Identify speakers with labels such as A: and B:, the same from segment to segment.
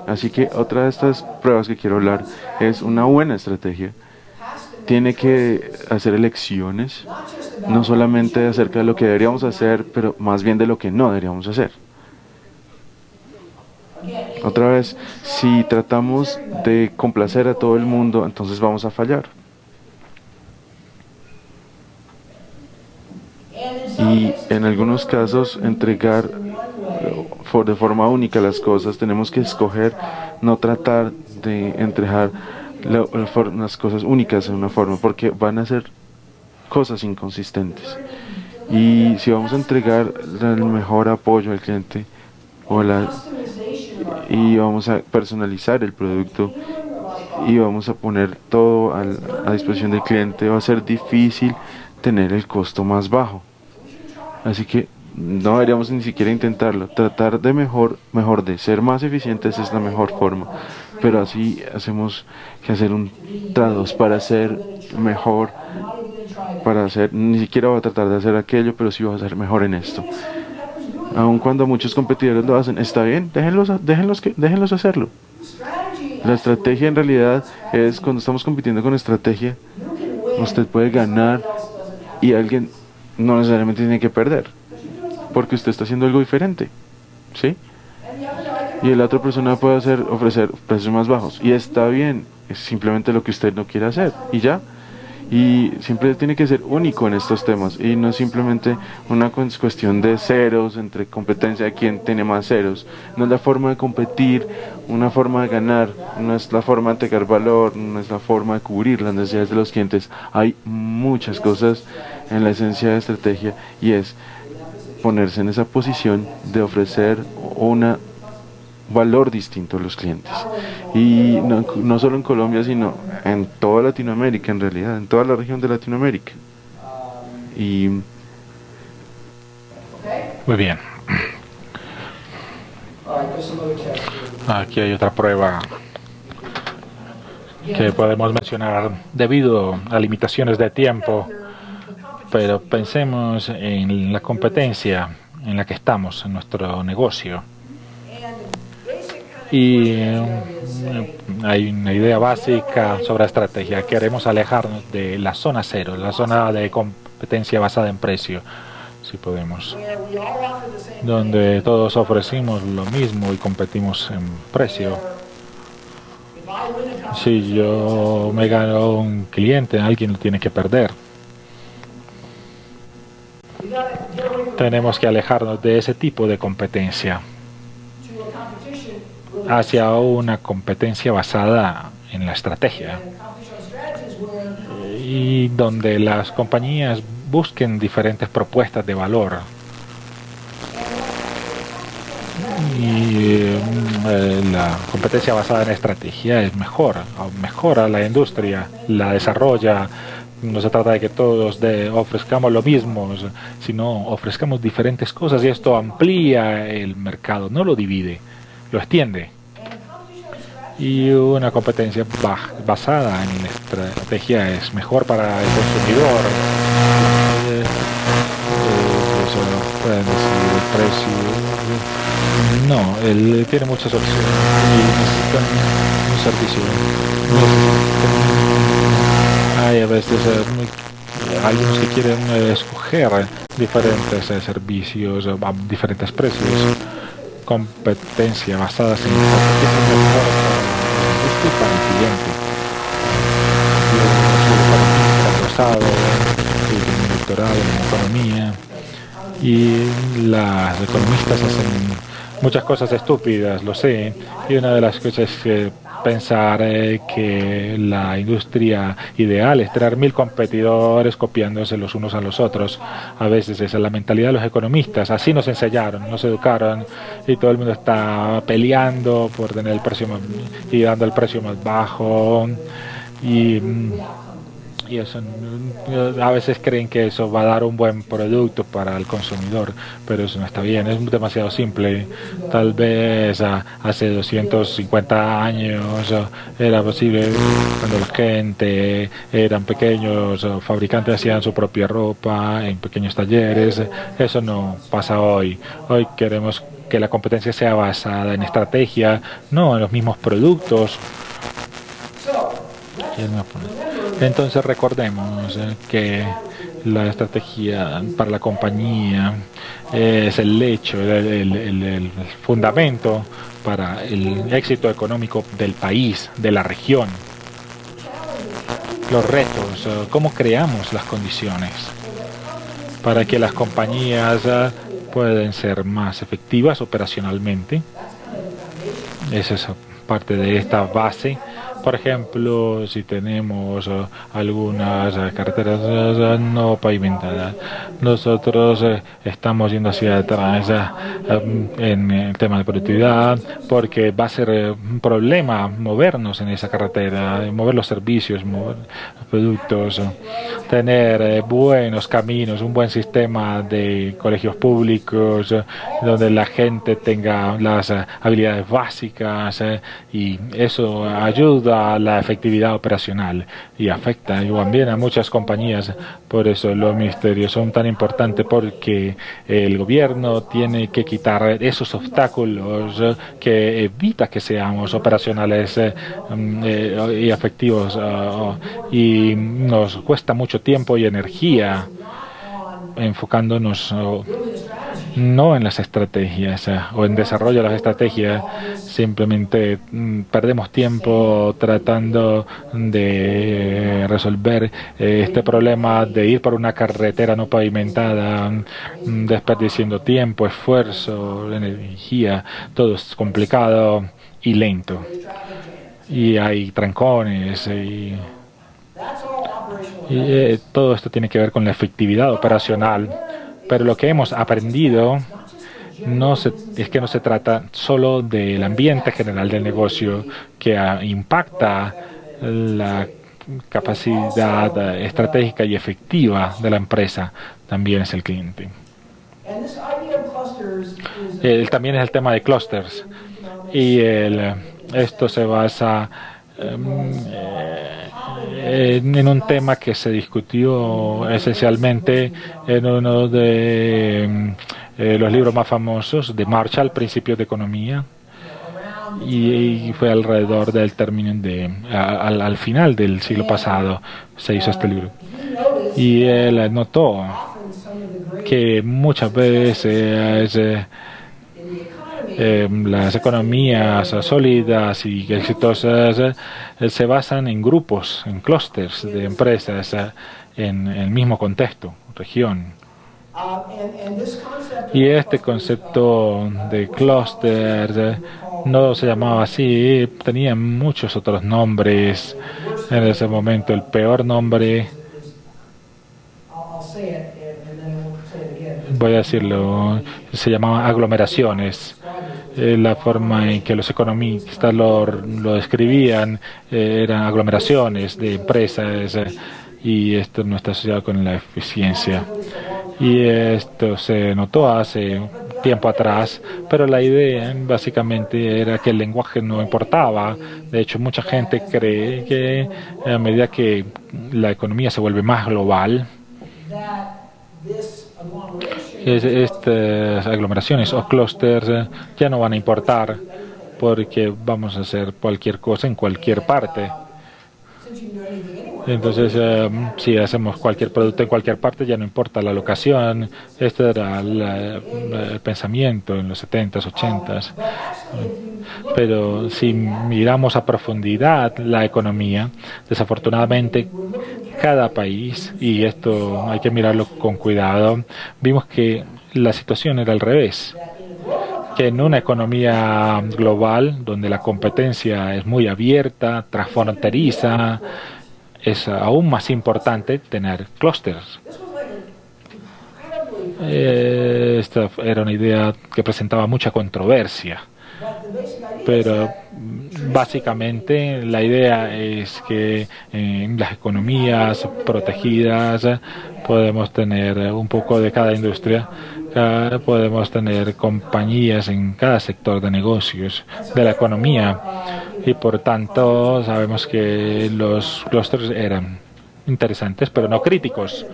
A: Así que otra de estas pruebas que quiero hablar es una buena estrategia. Tiene que hacer elecciones, no solamente acerca de lo que deberíamos hacer, pero más bien de lo que no deberíamos hacer. Otra vez, si tratamos de complacer a todo el mundo, entonces vamos a fallar. Y en algunos casos, entregar de forma única las cosas, tenemos que escoger, no tratar de entregar las cosas únicas en una forma, porque van a ser cosas inconsistentes. Y si vamos a entregar el mejor apoyo al cliente o y vamos a personalizar el producto y vamos a poner todo a disposición del cliente, va a ser difícil tener el costo más bajo. Así que no deberíamos ni siquiera intentarlo. Tratar de mejor de ser más eficientes es la mejor forma. Pero así hacemos que hacer un trados para ser mejor, para hacer, ni siquiera voy a tratar de hacer aquello, pero sí voy a ser mejor en esto. Aun cuando muchos competidores lo hacen, está bien, déjenlos hacerlo. La estrategia en realidad es cuando estamos compitiendo con estrategia, usted puede ganar y alguien no necesariamente tiene que perder, porque usted está haciendo algo diferente, ¿sí? Y la otra persona puede ofrecer precios más bajos y está bien, es simplemente lo que usted no quiere hacer y ya. Y siempre tiene que ser único en estos temas y no es simplemente una cuestión de ceros entre competencia de quién tiene más ceros. No es la forma de competir, una forma de ganar, no es la forma de entregar valor, no es la forma de cubrir las necesidades de los clientes. Hay muchas cosas en la esencia de estrategia y es ponerse en esa posición de ofrecer una valor distinto a los clientes. Y no solo en Colombia, sino en toda Latinoamérica, en realidad, en toda la región de Latinoamérica. Y
B: muy bien. Aquí hay otra prueba que podemos mencionar debido a limitaciones de tiempo, pero pensemos en la competencia en la que estamos en nuestro negocio. Y hay una idea básica sobre la estrategia. Queremos alejarnos de la zona cero, la zona de competencia basada en precio, si podemos, donde todos ofrecimos lo mismo y competimos en precio. Si yo me gano un cliente, alguien lo tiene que perder. Tenemos que alejarnos de ese tipo de competencia hacia una competencia basada en la estrategia y donde las compañías busquen diferentes propuestas de valor y la competencia basada en estrategia es mejora la industria, la desarrolla. No se trata de que todos ofrezcamos lo mismo, sino ofrezcamos diferentes cosas y esto amplía el mercado, no lo divide, lo extiende. Y una competencia basada en la estrategia es mejor para el consumidor. Eso pueden decir el precio. No, él tiene muchas opciones y necesitan un servicio. Hay a veces algunos que quieren escoger diferentes servicios a diferentes precios. Competencia basada en estrategia es mejor para el cliente. Yo soy economista doctorado en economía y los economistas hacen muchas cosas estúpidas, lo sé, y una de las cosas es pensar que la industria ideal es tener 1000 competidores copiándose los unos a los otros. A veces esa es la mentalidad de los economistas, así nos enseñaron, nos educaron y todo el mundo está peleando por tener el precio y dando el precio más bajo y eso, a veces creen que eso va a dar un buen producto para el consumidor, pero eso no está bien, es demasiado simple. Tal vez hace 250 años era posible cuando la gente eran pequeños fabricantes, hacían su propia ropa en pequeños talleres. Eso no pasa hoy. Hoy queremos que la competencia sea basada en estrategia, no en los mismos productos. Entonces recordemos que la estrategia para la compañía es el lecho, el fundamento para el éxito económico del país, de la región. Los retos, cómo creamos las condiciones para que las compañías puedan ser más efectivas operacionalmente. Esa es parte de esta base. Por ejemplo, si tenemos algunas carreteras no pavimentadas, nosotros estamos yendo hacia atrás en el tema de productividad, porque va a ser un problema movernos en esa carretera, mover los servicios, mover los productos, tener buenos caminos, un buen sistema de colegios públicos, donde la gente tenga las habilidades básicas, y eso ayuda a la efectividad operacional y afecta también a muchas compañías. Por eso los ministerios son tan importantes, porque el gobierno tiene que quitar esos obstáculos que evita que seamos operacionales y efectivos, y nos cuesta mucho tiempo y energía enfocándonos no en las estrategias o en desarrollo de las estrategias. Simplemente perdemos tiempo tratando de resolver este problema de ir por una carretera no pavimentada, desperdiciando tiempo, esfuerzo, energía. Todo es complicado y lento, y hay trancones y todo esto tiene que ver con la efectividad operacional. Pero lo que hemos aprendido es que no se trata solo del ambiente general del negocio que impacta la capacidad estratégica y efectiva de la empresa, también es el cliente. También es el tema de clusters, y esto se basa en un tema que se discutió esencialmente en uno de los libros más famosos de Marshall, Principios de Economía, y fue alrededor del término al final del siglo pasado se hizo este libro, y él notó que muchas veces las economías sólidas y exitosas se basan en grupos, en clústeres de empresas en el mismo contexto, región. Y este concepto de clústeres no se llamaba así, tenía muchos otros nombres. En ese momento el peor nombre, voy a decirlo, se llamaba aglomeraciones. La forma en que los economistas lo describían eran aglomeraciones de empresas, y esto no está asociado con la eficiencia. Y esto se notó hace tiempo atrás, pero la idea básicamente era que el lenguaje no importaba. De hecho, mucha gente cree que a medida que la economía se vuelve más global, estas aglomeraciones o clústeres ya no van a importar, porque vamos a hacer cualquier cosa en cualquier parte. Entonces, si hacemos cualquier producto en cualquier parte, ya no importa la locación. Este era el pensamiento en los 70s, 80s. Pero si miramos a profundidad la economía, desafortunadamente, cada país, y esto hay que mirarlo con cuidado, vimos que la situación era al revés. Que en una economía global, donde la competencia es muy abierta, transfronteriza, es aún más importante tener clústeres. Esta era una idea que presentaba mucha controversia, pero básicamente la idea es que en las economías protegidas podemos tener un poco de cada industria, podemos tener compañías en cada sector de negocios de la economía, y por tanto sabemos que los clústeres eran interesantes pero no críticos.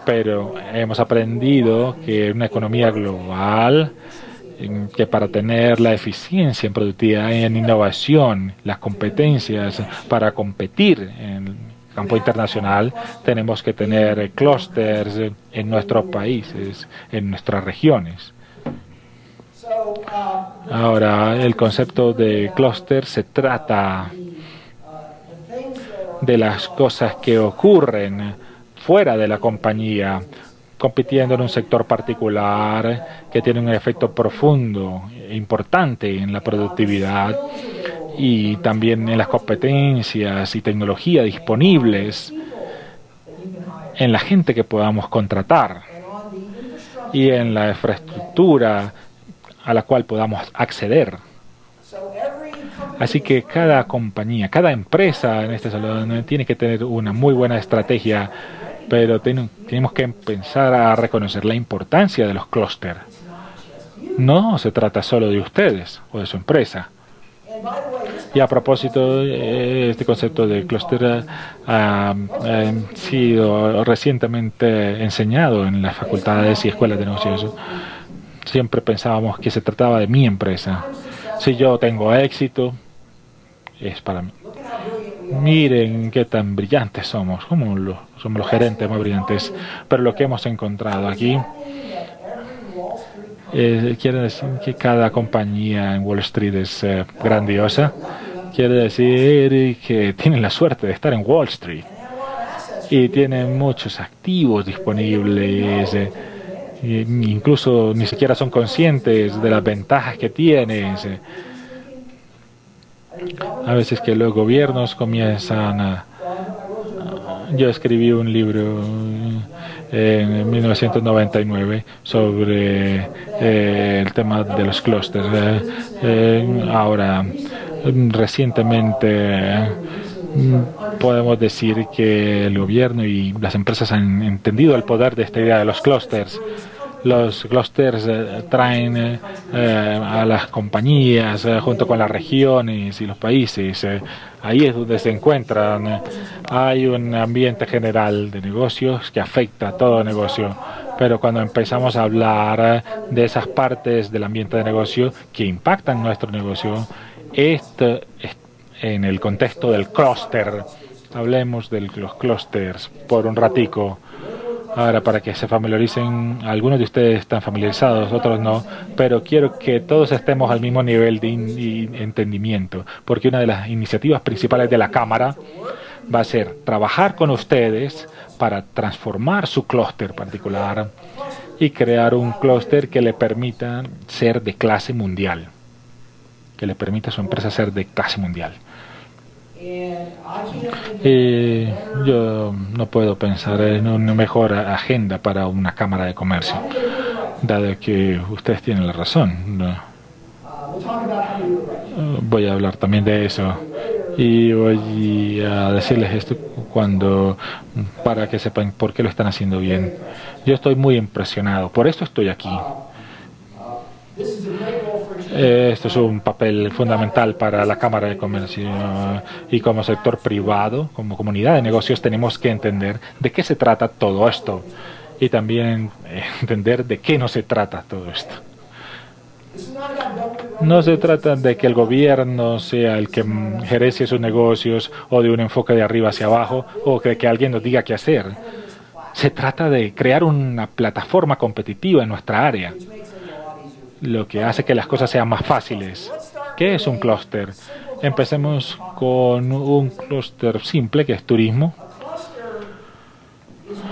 B: Pero hemos aprendido que una economía global que para tener la eficiencia en productividad y en innovación, las competencias para competir en el campo internacional, tenemos que tener clústeres en nuestros países, en nuestras regiones. Ahora, el concepto de clúster se trata de las cosas que ocurren fuera de la compañía, compitiendo en un sector particular que tiene un efecto profundo e importante en la productividad y también en las competencias y tecnología disponibles en la gente que podamos contratar y en la infraestructura a la cual podamos acceder. Así que cada compañía, cada empresa en este salón tiene que tener una muy buena estrategia, pero tenemos que empezar a reconocer la importancia de los clústeres. No se trata solo de ustedes o de su empresa. Y a propósito, este concepto de clúster ha sido recientemente enseñado en las facultades y escuelas de negocios. Siempre pensábamos que se trataba de mi empresa. Si yo tengo éxito, es para mí. Miren qué tan brillantes somos, somos los gerentes más brillantes. Pero lo que hemos encontrado aquí quiere decir que cada compañía en Wall Street es grandiosa. Quiere decir que tienen la suerte de estar en Wall Street y tienen muchos activos disponibles. Incluso ni siquiera son conscientes de las ventajas que tienen. A veces que los gobiernos comienzan a... Yo escribí un libro en 1999 sobre el tema de los clústeres. Ahora, recientemente podemos decir que el gobierno y las empresas han entendido el poder de esta idea de los clústeres. Los clústeres traen a las compañías junto con las regiones y los países. Ahí es donde se encuentran. Hay un ambiente general de negocios que afecta a todo negocio. Pero cuando empezamos a hablar de esas partes del ambiente de negocio que impactan nuestro negocio, esto en el contexto del clúster. Hablemos de los clústeres por un ratico. Ahora, para que se familiaricen, algunos de ustedes están familiarizados, otros no, pero quiero que todos estemos al mismo nivel de entendimiento, porque una de las iniciativas principales de la Cámara va a ser trabajar con ustedes para transformar su clúster particular y crear un clúster que le permita ser de clase mundial, que le permita a su empresa ser de clase mundial. Yo no puedo pensar en una mejor agenda para una Cámara de Comercio, dado que ustedes tienen la razón. Voy a hablar también de eso y voy a decirles esto para que sepan por qué lo están haciendo bien. Yo estoy muy impresionado, por esto estoy aquí. Esto es un papel fundamental para la Cámara de Comercio y como sector privado, como comunidad de negocios, tenemos que entender de qué se trata todo esto y también entender de qué no se trata todo esto. No se trata de que el gobierno sea el que gerencie sus negocios o de un enfoque de arriba hacia abajo o de que alguien nos diga qué hacer. Se trata de crear una plataforma competitiva en nuestra área, lo que hace que las cosas sean más fáciles. ¿Qué es un clúster? Empecemos con un clúster simple, que es turismo.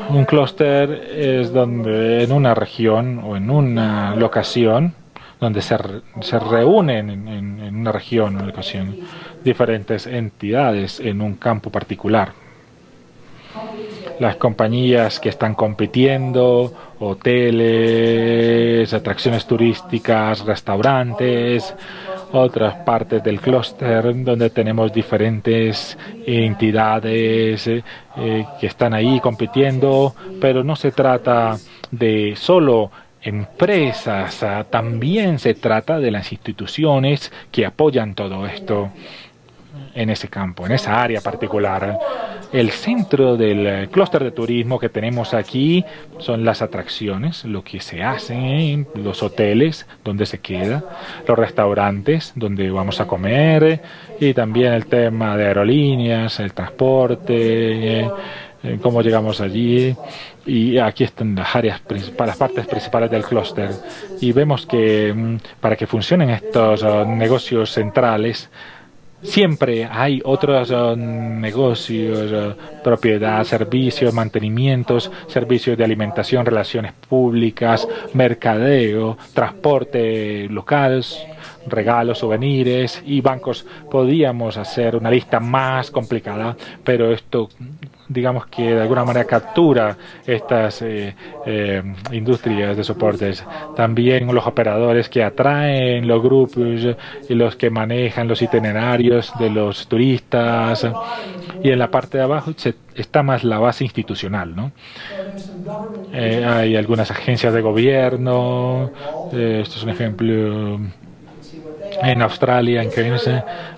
B: Un clúster es donde en una región o en una locación, donde se reúnen en una región o una locación diferentes entidades en un campo particular. Las compañías que están compitiendo, hoteles, atracciones turísticas, restaurantes, otras partes del clúster donde tenemos diferentes entidades que están ahí compitiendo, pero no se trata de solo empresas, también se trata de las instituciones que apoyan todo esto. en ese campo, en esa área particular. El centro del clúster de turismo que tenemos aquí son las atracciones, lo que se hace, los hoteles donde se queda, los restaurantes donde vamos a comer y también el tema de aerolíneas, el transporte, cómo llegamos allí. Y aquí están las áreas principales, las partes principales del clúster. Y vemos que para que funcionen estos negocios centrales, siempre hay otros negocios, propiedad, servicios, mantenimientos, servicios de alimentación, relaciones públicas, mercadeo, transporte local, regalos, souvenirs y bancos. Podíamos hacer una lista más complicada, pero esto, digamos que de alguna manera captura estas industrias de soportes. También los operadores que atraen los grupos y los que manejan los itinerarios de los turistas. Y en la parte de abajo está más la base institucional, ¿no? Hay algunas agencias de gobierno. Esto es un ejemplo. En Australia, en Cairns,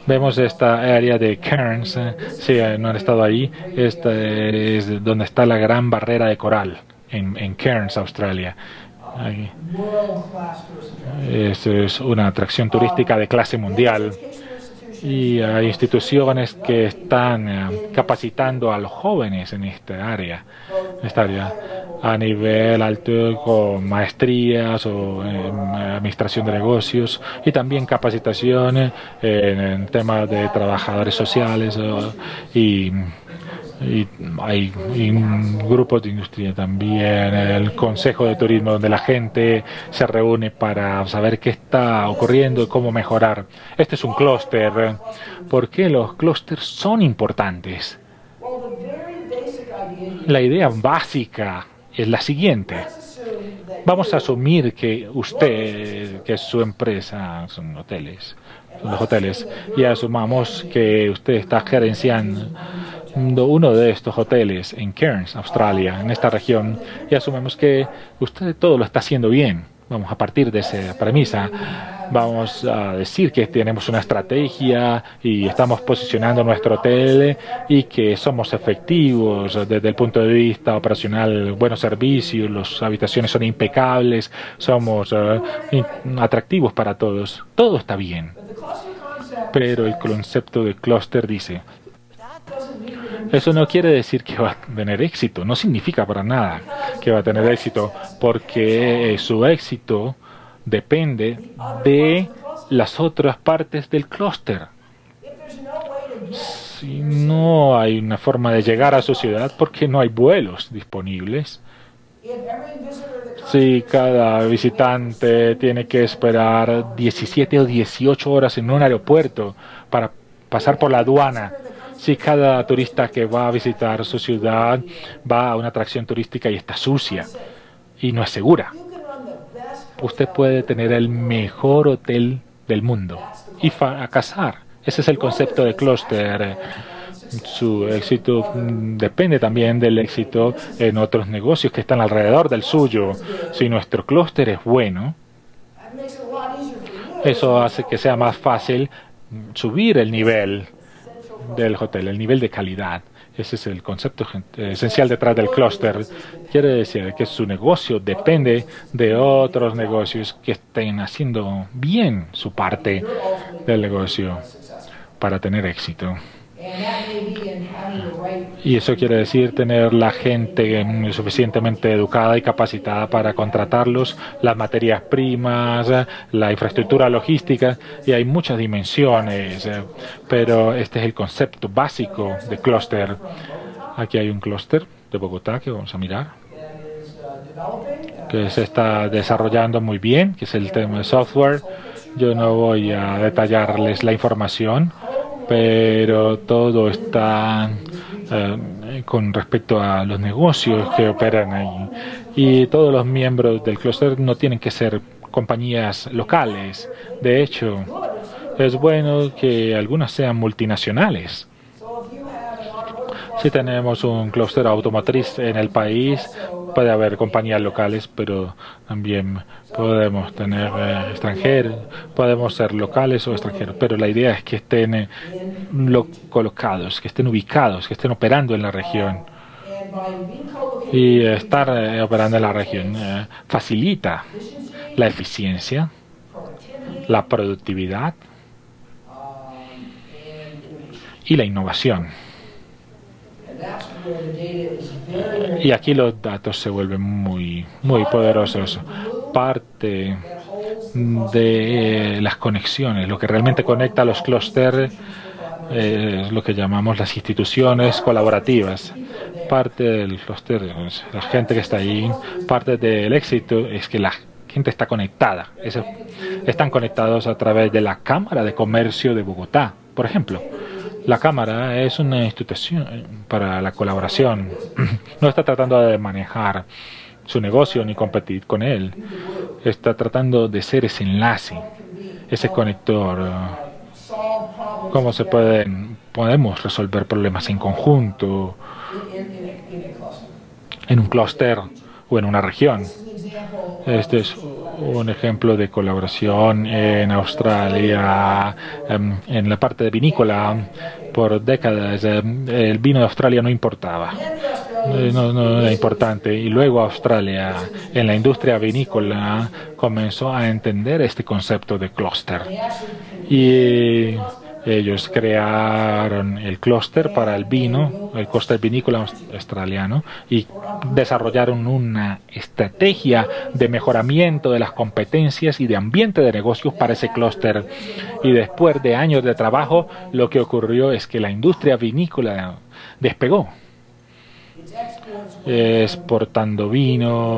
B: vemos esta área de Cairns. Si no han estado ahí, esta es donde está la gran barrera de coral, en Cairns, Australia. Ahí. Es una atracción turística de clase mundial. Y hay instituciones que están capacitando a los jóvenes en esta área a nivel alto, con maestrías o en administración de negocios, y también capacitación en temas de trabajadores sociales y hay grupos de industria también, el Consejo de Turismo, donde la gente se reúne para saber qué está ocurriendo y cómo mejorar. Este es un clúster. ¿Por qué los clústeres son importantes? La idea básica es la siguiente. Vamos a asumir que usted, que su empresa son los hoteles, y asumamos que usted está gerenciando uno de estos hoteles en Cairns, Australia, en esta región, y asumimos que usted todo lo está haciendo bien. Vamos a partir de esa premisa. Vamos a decir que tenemos una estrategia y estamos posicionando nuestro hotel y que somos efectivos desde el punto de vista operacional, buenos servicios, las habitaciones son impecables, somos atractivos para todos. Todo está bien. Pero el concepto de clúster dice: eso no quiere decir que va a tener éxito, no significa para nada que va a tener éxito, porque su éxito depende de las otras partes del clúster. Si no hay una forma de llegar a su ciudad, porque no hay vuelos disponibles. Si cada visitante tiene que esperar 17 o 18 horas en un aeropuerto para pasar por la aduana, si cada turista que va a visitar su ciudad va a una atracción turística y está sucia y no es segura, usted puede tener el mejor hotel del mundo y fracasar. Ese es el concepto de clúster. Su éxito depende también del éxito en otros negocios que están alrededor del suyo. Si nuestro clúster es bueno, eso hace que sea más fácil subir el nivel del hotel, el nivel de calidad. Ese es el concepto esencial detrás del clúster. Quiere decir que su negocio depende de otros negocios que estén haciendo bien su parte del negocio para tener éxito. Y eso quiere decir tener la gente suficientemente educada y capacitada para contratarlos, las materias primas, la infraestructura logística, y hay muchas dimensiones, pero este es el concepto básico de clúster. Aquí hay un clúster de Bogotá que vamos a mirar, que se está desarrollando muy bien, que es el tema de software. Yo no voy a detallarles la información, pero todo está con respecto a los negocios que operan ahí. Y todos los miembros del clúster no tienen que ser compañías locales. De hecho, es bueno que algunas sean multinacionales. Si tenemos un clúster automotriz en el país, puede haber compañías locales, pero también podemos tener extranjeros, podemos ser locales o extranjeros, pero la idea es que estén colocados, que estén ubicados, que estén operando en la región. Y estar operando en la región facilita la eficiencia, la productividad y la innovación. Y aquí los datos se vuelven muy poderosos. Parte de las conexiones, lo que realmente conecta a los clústeres, es lo que llamamos las instituciones colaborativas. Parte del clúster, la gente que está ahí, parte del éxito es que la gente está conectada. Están conectados a través de la Cámara de Comercio de Bogotá, por ejemplo. La Cámara es una institución para la colaboración. No está tratando de manejar su negocio ni competir con él. Está tratando de ser ese enlace, ese conector. ¿Cómo podemos resolver problemas en conjunto, en un clúster o en una región? Este es un ejemplo de colaboración en Australia, en la parte de vinícola. Por décadas el vino de Australia no importaba, no era importante. Y luego Australia, en la industria vinícola, comenzó a entender este concepto de clúster. Y ellos crearon el clúster para el vino, el clúster vinícola australiano, y desarrollaron una estrategia de mejoramiento de las competencias y de ambiente de negocios para ese clúster. Y después de años de trabajo, lo que ocurrió es que la industria vinícola despegó, exportando vinos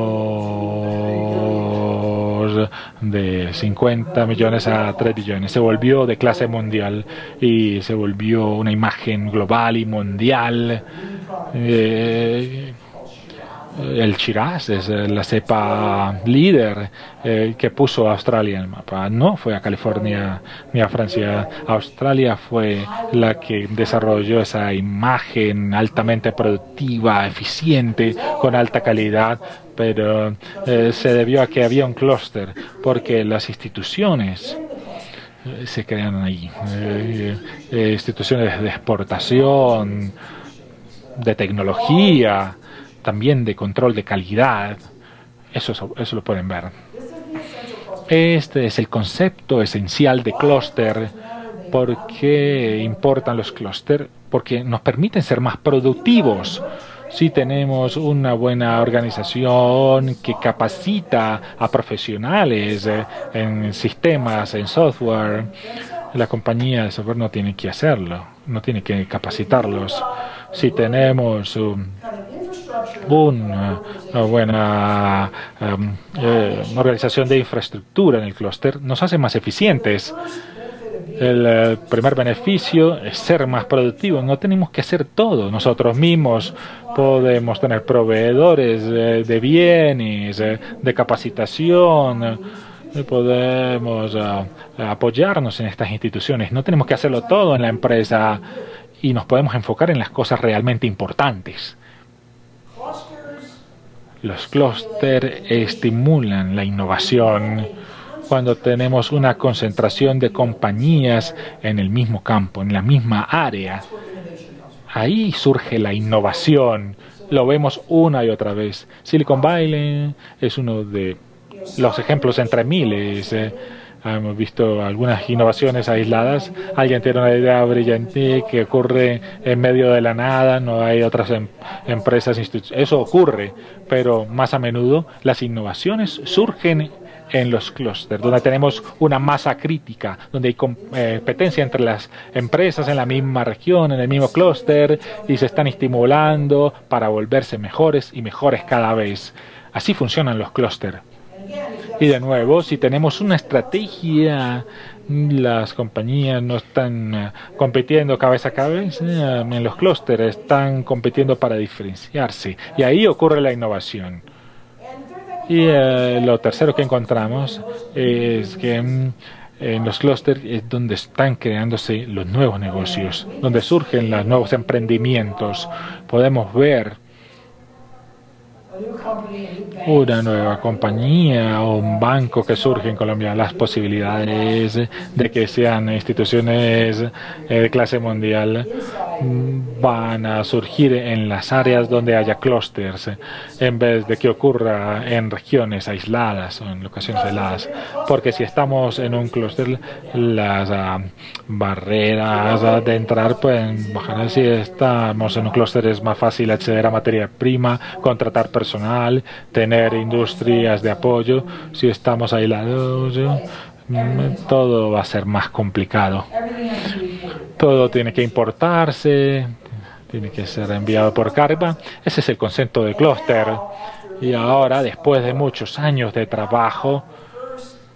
B: de 50 millones a 3 billones. Se volvió de clase mundial y se volvió una imagen global y mundial. El Shiraz es la cepa líder que puso a Australia en el mapa. No fue a California ni a Francia. Australia fue la que desarrolló esa imagen altamente productiva, eficiente, con alta calidad, pero se debió a que había un clúster, porque las instituciones se crearon ahí. Instituciones de exportación, de tecnología, también de control de calidad. Eso lo pueden ver. Este es el concepto esencial de clúster. ¿Por qué importan los clústeres? Porque nos permiten ser más productivos. Si tenemos una buena organización que capacita a profesionales en sistemas, en software, la compañía de software no tiene que hacerlo, no tiene que capacitarlos. Si tenemos una buena organización de infraestructura en el clúster, nos hace más eficientes. El primer beneficio es ser más productivos. No tenemos que hacer todo nosotros mismos. Podemos tener proveedores de bienes, de capacitación. Podemos apoyarnos en estas instituciones. No tenemos que hacerlo todo en la empresa y nos podemos enfocar en las cosas realmente importantes. Los clústeres estimulan la innovación. Cuando tenemos una concentración de compañías en el mismo campo, en la misma área, ahí surge la innovación. Lo vemos una y otra vez. Silicon Valley es uno de los ejemplos entre miles. Hemos visto algunas innovaciones aisladas. Alguien tiene una idea brillante que ocurre en medio de la nada, no hay otras empresas, instituciones. Eso ocurre, pero más a menudo las innovaciones surgen en los clústeres, donde tenemos una masa crítica, donde hay competencia entre las empresas en la misma región, en el mismo clúster, y se están estimulando para volverse mejores y mejores cada vez. Así funcionan los clústeres. Y de nuevo, si tenemos una estrategia, las compañías no están compitiendo cabeza a cabeza en los clústeres, están compitiendo para diferenciarse. Y ahí ocurre la innovación. Y lo tercero que encontramos es que en los clústeres es donde están creándose los nuevos negocios, donde surgen los nuevos emprendimientos. Podemos ver una nueva compañía o un banco que surge en Colombia, las posibilidades de que sean instituciones de clase mundial van a surgir en las áreas donde haya clústeres, en vez de que ocurra en regiones aisladas o en locaciones aisladas. Porque si estamos en un clúster, las barreras de entrar pueden bajar. Si estamos en un clúster es más fácil acceder a materia prima, contratar personal, tener industrias de apoyo. Si estamos aislados, todo va a ser más complicado. Todo tiene que importarse, tiene que ser enviado por carga. Ese es el concepto de clúster. Y ahora, después de muchos años de trabajo,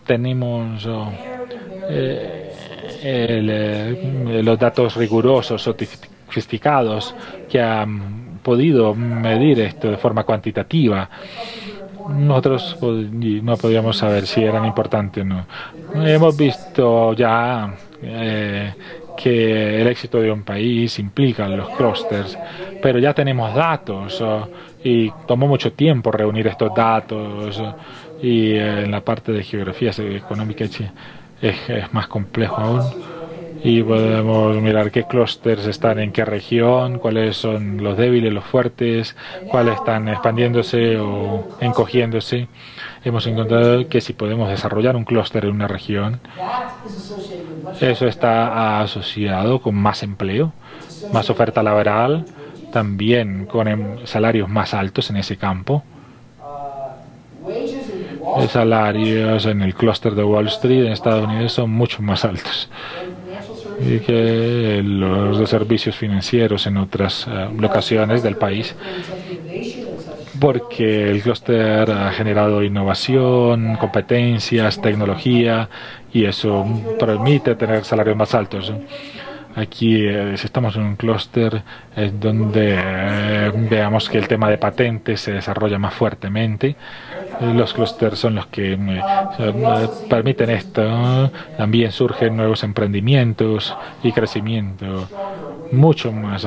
B: tenemos los datos rigurosos, sofisticados, que han podido medir esto de forma cuantitativa. Nosotros no podíamos saber si eran importantes o no. Hemos visto ya que el éxito de un país implica los clústeres, pero ya tenemos datos y tomó mucho tiempo reunir estos datos y en la parte de geografía económica es más complejo aún. Y podemos mirar qué clústeres están en qué región, cuáles son los débiles, los fuertes, cuáles están expandiéndose o encogiéndose. Hemos encontrado que si podemos desarrollar un clúster en una región, eso está asociado con más empleo, más oferta laboral, también con salarios más altos en ese campo. Los salarios en el clúster de Wall Street en Estados Unidos son mucho más altos y que los de servicios financieros en otras locaciones del país, porque el clúster ha generado innovación, competencias, tecnología, y eso permite tener salarios más altos. Aquí, si estamos en un clúster, es donde veamos que el tema de patentes se desarrolla más fuertemente. Los clústeres son los que permiten esto. También surgen nuevos emprendimientos y crecimiento. Mucho más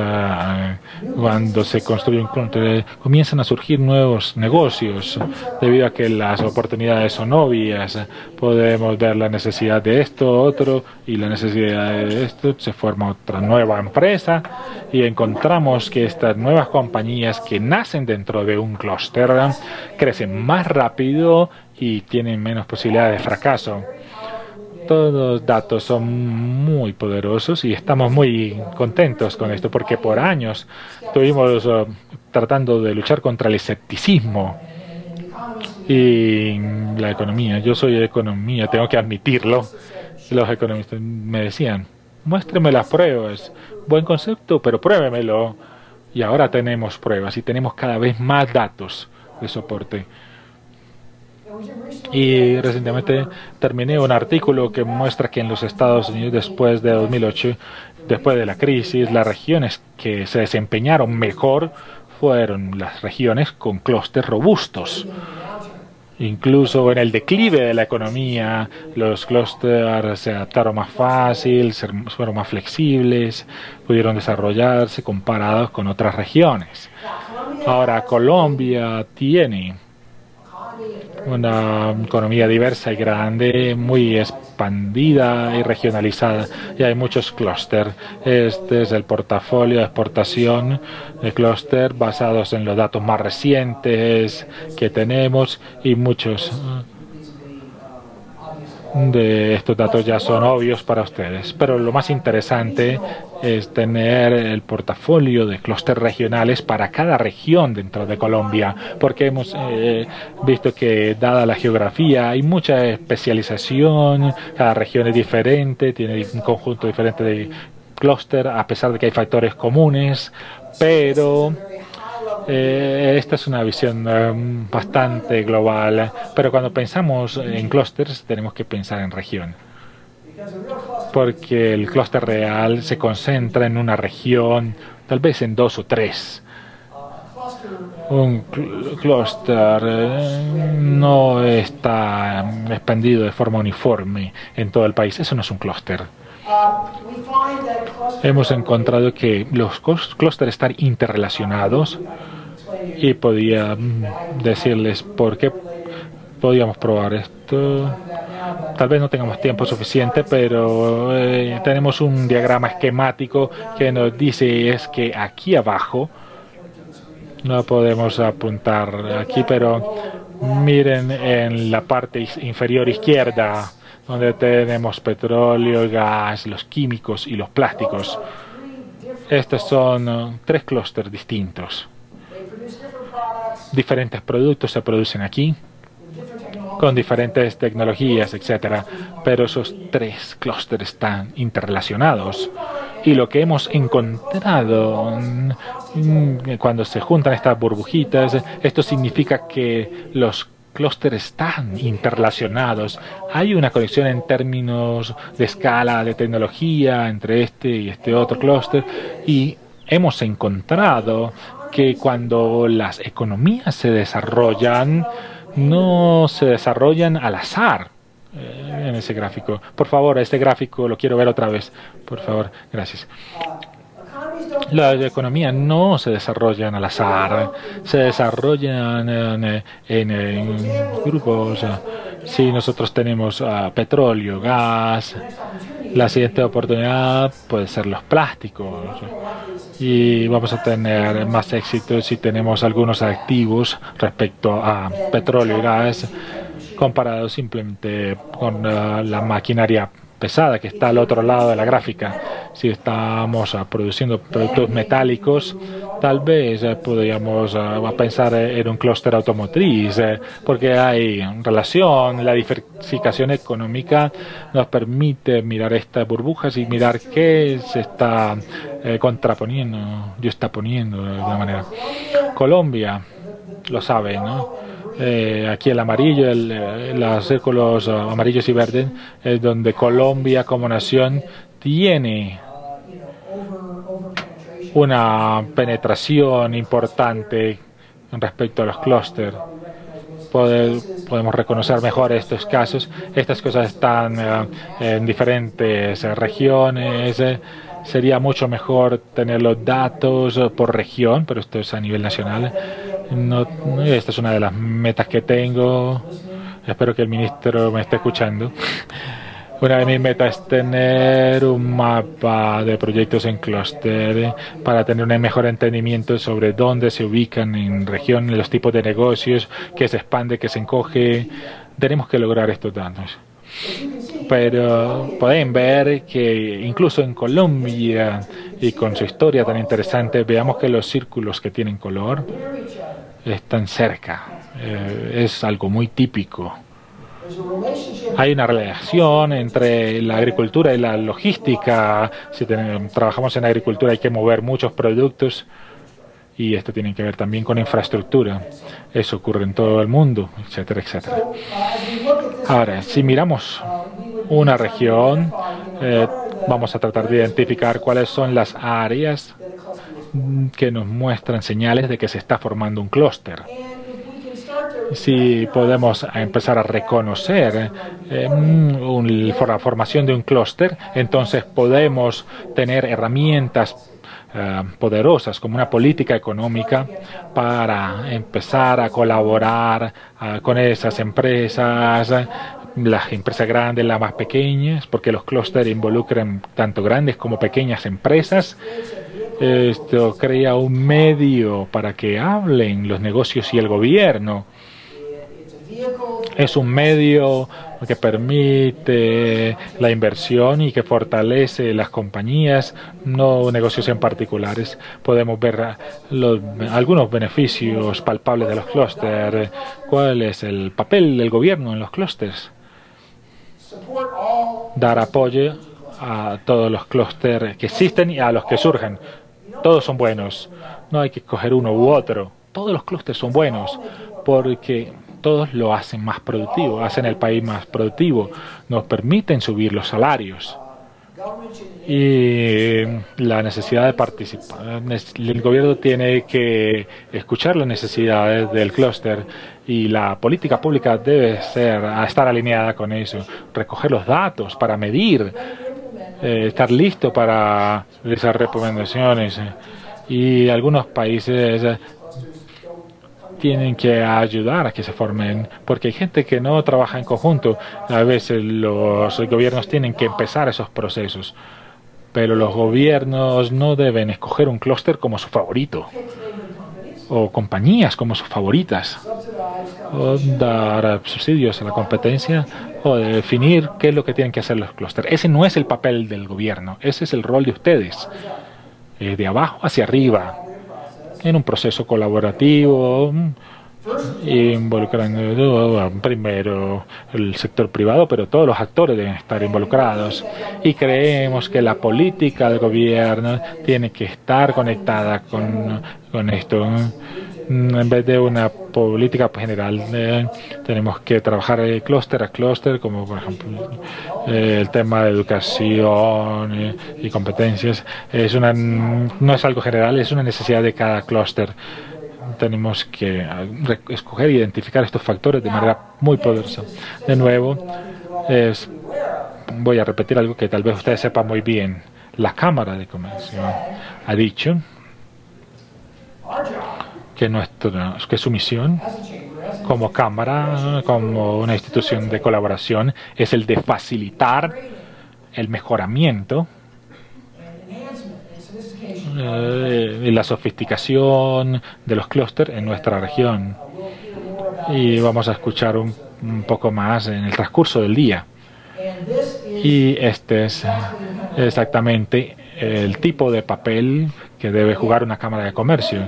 B: cuando se construye un clúster, comienzan a surgir nuevos negocios debido a que las oportunidades son obvias. Podemos ver la necesidad de esto, otro, y la necesidad de esto, se forma otra nueva empresa y encontramos que estas nuevas compañías que nacen dentro de un clúster crecen más rápido y tienen menos posibilidades de fracaso. Todos los datos son muy poderosos y estamos muy contentos con esto porque por años estuvimos tratando de luchar contra el escepticismo y la economía. Yo soy de economía, tengo que admitirlo. Los economistas me decían, muéstreme las pruebas. Buen concepto, pero pruébemelo. Y ahora tenemos pruebas y tenemos cada vez más datos de soporte. Y recientemente terminé un artículo que muestra que en los Estados Unidos, después de 2008, después de la crisis, las regiones que se desempeñaron mejor fueron las regiones con clústeres robustos. Incluso en el declive de la economía, los clústeres se adaptaron más fácil, fueron más flexibles, pudieron desarrollarse comparados con otras regiones. Ahora, Colombia tiene una economía diversa y grande, muy expandida y regionalizada, y hay muchos clústeres. Este es el portafolio de exportación de clúster basados en los datos más recientes que tenemos, y muchos de estos datos ya son obvios para ustedes, pero lo más interesante es tener el portafolio de clústeres regionales para cada región dentro de Colombia, porque hemos visto que dada la geografía hay mucha especialización, cada región es diferente, tiene un conjunto diferente de clúster, a pesar de que hay factores comunes, pero esta es una visión bastante global, pero cuando pensamos en clústeres tenemos que pensar en región, porque el clúster real se concentra en una región, tal vez en 2 o 3. Un clúster no está expandido de forma uniforme en todo el país, eso no es un clúster. Hemos encontrado que los clústeres están interrelacionados y podía decirles por qué podíamos probar esto. Tal vez no tengamos tiempo suficiente, pero tenemos un diagrama esquemático que nos dice es que aquí abajo, no podemos apuntar aquí, pero miren en la parte inferior izquierda, donde tenemos petróleo, gas, los químicos y los plásticos. Estos son tres clústeres distintos. Diferentes productos se producen aquí, con diferentes tecnologías, etcétera, pero esos tres clústeres están interrelacionados. Y lo que hemos encontrado cuando se juntan estas burbujitas, esto significa que los clústeres están interrelacionados. Hay una conexión en términos de escala, de tecnología, entre este y este otro clúster, y hemos encontrado que cuando las economías se desarrollan, no se desarrollan al azar. En ese gráfico. Por favor, este gráfico lo quiero ver otra vez. Por favor, gracias. Las economías no se desarrollan al azar, se desarrollan en grupos. Si nosotros tenemos petróleo, gas, la siguiente oportunidad puede ser los plásticos. Y vamos a tener más éxito si tenemos algunos activos respecto a petróleo y gas, comparado simplemente con la maquinaria pesada que está al otro lado de la gráfica. Si estamos produciendo productos metálicos, tal vez podríamos pensar en un clúster automotriz, porque hay relación, la diversificación económica nos permite mirar estas burbujas y mirar qué se está contraponiendo, está poniendo de alguna manera. Colombia, lo sabe, ¿no? Aquí el amarillo, los círculos amarillos y verdes, es donde Colombia como nación tiene una penetración importante respecto a los clústeres. Podemos reconocer mejor estos casos. Estas cosas están en diferentes regiones. Sería mucho mejor tener los datos por región, pero esto es a nivel nacional. Esta es una de las metas que tengo. Espero que el ministro me esté escuchando. Una de mis metas es tener un mapa de proyectos en clúster para tener un mejor entendimiento sobre dónde se ubican en región, los tipos de negocios, qué se expande, qué se encoge. Tenemos que lograr estos datos. Pero pueden ver que incluso en Colombia y con su historia tan interesante, veamos que los círculos que tienen color están cerca. Es algo muy típico. Hay una relación entre la agricultura y la logística. Si trabajamos en agricultura hay que mover muchos productos y esto tiene que ver también con infraestructura. Eso ocurre en todo el mundo, etcétera, etcétera. Ahora, si miramos una región, vamos a tratar de identificar cuáles son las áreas que nos muestran señales de que se está formando un clúster. Si podemos empezar a reconocer la formación de un clúster, entonces podemos tener herramientas poderosas como una política económica para empezar a colaborar con esas empresas, las empresas grandes, las más pequeñas, porque los clústeres involucran tanto grandes como pequeñas empresas. Esto crea un medio para que hablen los negocios y el gobierno. Es un medio que permite la inversión y que fortalece las compañías, no negocios en particulares. Podemos ver algunos beneficios palpables de los clústeres. ¿Cuál es el papel del gobierno en los clústeres? Dar apoyo a todos los clústeres que existen y a los que surgen. Todos son buenos. No hay que escoger uno u otro. Todos los clústeres son buenos porque todos lo hacen más productivo, hacen el país más productivo, nos permiten subir los salarios. Y la necesidad de participar. El gobierno tiene que escuchar las necesidades del clúster y la política pública debe estar alineada con eso. Recoger los datos para medir, estar listo para esas recomendaciones. Y algunos países tienen que ayudar a que se formen, porque hay gente que no trabaja en conjunto. A veces los gobiernos tienen que empezar esos procesos, pero los gobiernos no deben escoger un clúster como su favorito, o compañías como sus favoritas, o dar subsidios a la competencia, o definir qué es lo que tienen que hacer los clústeres. Ese no es el papel del gobierno, ese es el rol de ustedes, de abajo hacia arriba, en un proceso colaborativo, involucrando primero el sector privado, pero todos los actores deben estar involucrados. Y creemos que la política del gobierno tiene que estar conectada con esto. En vez de una política general, tenemos que trabajar clúster a clúster, como por ejemplo el tema de educación y competencias. No es algo general, es una necesidad de cada clúster. Tenemos que escoger e identificar estos factores de manera muy poderosa. De nuevo, voy a repetir algo que tal vez ustedes sepan muy bien. La Cámara de Comercio ha dicho que su misión como Cámara, como una institución de colaboración, es el de facilitar el mejoramiento y la sofisticación de los clústeres en nuestra región. Y vamos a escuchar un poco más en el transcurso del día. Y este es exactamente el tipo de papel que debe jugar una Cámara de Comercio.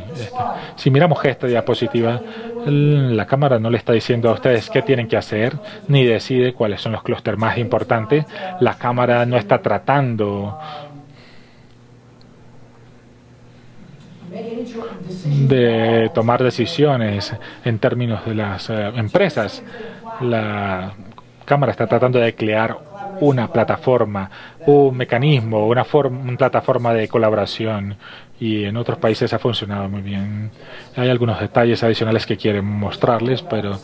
B: Si miramos esta diapositiva, la Cámara no le está diciendo a ustedes qué tienen que hacer, ni decide cuáles son los clústeres más importantes. La Cámara no está tratando de tomar decisiones en términos de las empresas. La Cámara está tratando de crear una plataforma, un mecanismo, una plataforma de colaboración, y en otros países ha funcionado muy bien. Hay algunos detalles adicionales que quieren mostrarles, pero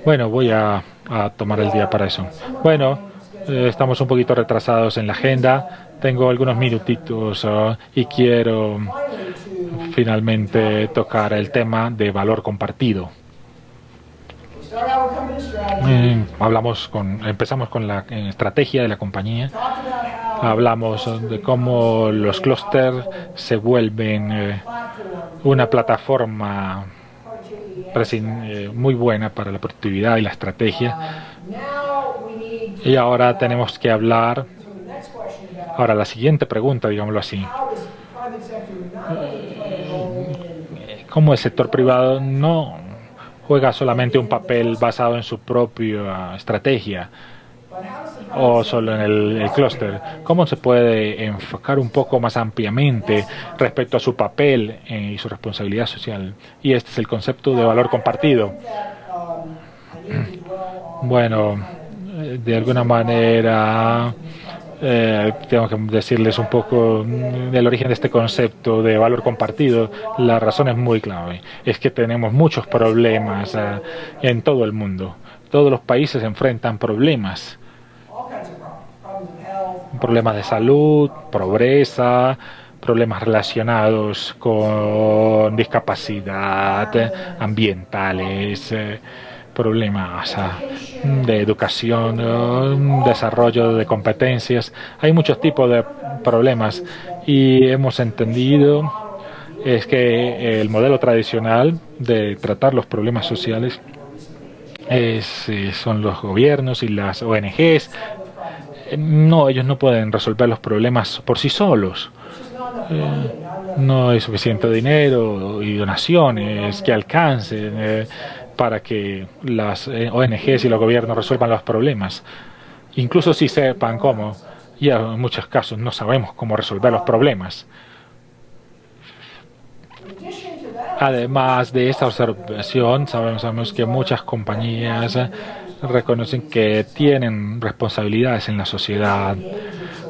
B: bueno, voy a tomar el día para eso. Bueno, estamos un poquito retrasados en la agenda. Tengo algunos minutitos y quiero finalmente tocar el tema de valor compartido. Empezamos con la estrategia de la compañía. Hablamos de cómo los clústeres se vuelven una plataforma muy buena para la productividad y la estrategia. Y ahora tenemos que hablar. Ahora la siguiente pregunta, digámoslo así. ¿Cómo el sector privado no juega solamente un papel basado en su propia estrategia o solo en el clúster? ¿Cómo se puede enfocar un poco más ampliamente respecto a su papel y su responsabilidad social? Y este es el concepto de valor compartido. Bueno, de alguna manera tengo que decirles un poco del origen de este concepto de valor compartido. La razón es muy clave. Es que tenemos muchos problemas en todo el mundo. Todos los países enfrentan problemas de salud, pobreza, problemas relacionados con discapacidad, ambientales, problemas de educación, desarrollo de competencias. Hay muchos tipos de problemas y hemos entendido es que el modelo tradicional de tratar los problemas sociales son los gobiernos y las ONGs. No, ellos no pueden resolver los problemas por sí solos. No hay suficiente dinero y donaciones que alcancen para que las ONGs y los gobiernos resuelvan los problemas. Incluso si sepan cómo, y en muchos casos no sabemos cómo resolver los problemas. Además de esta observación, sabemos que muchas compañías reconocen que tienen responsabilidades en la sociedad,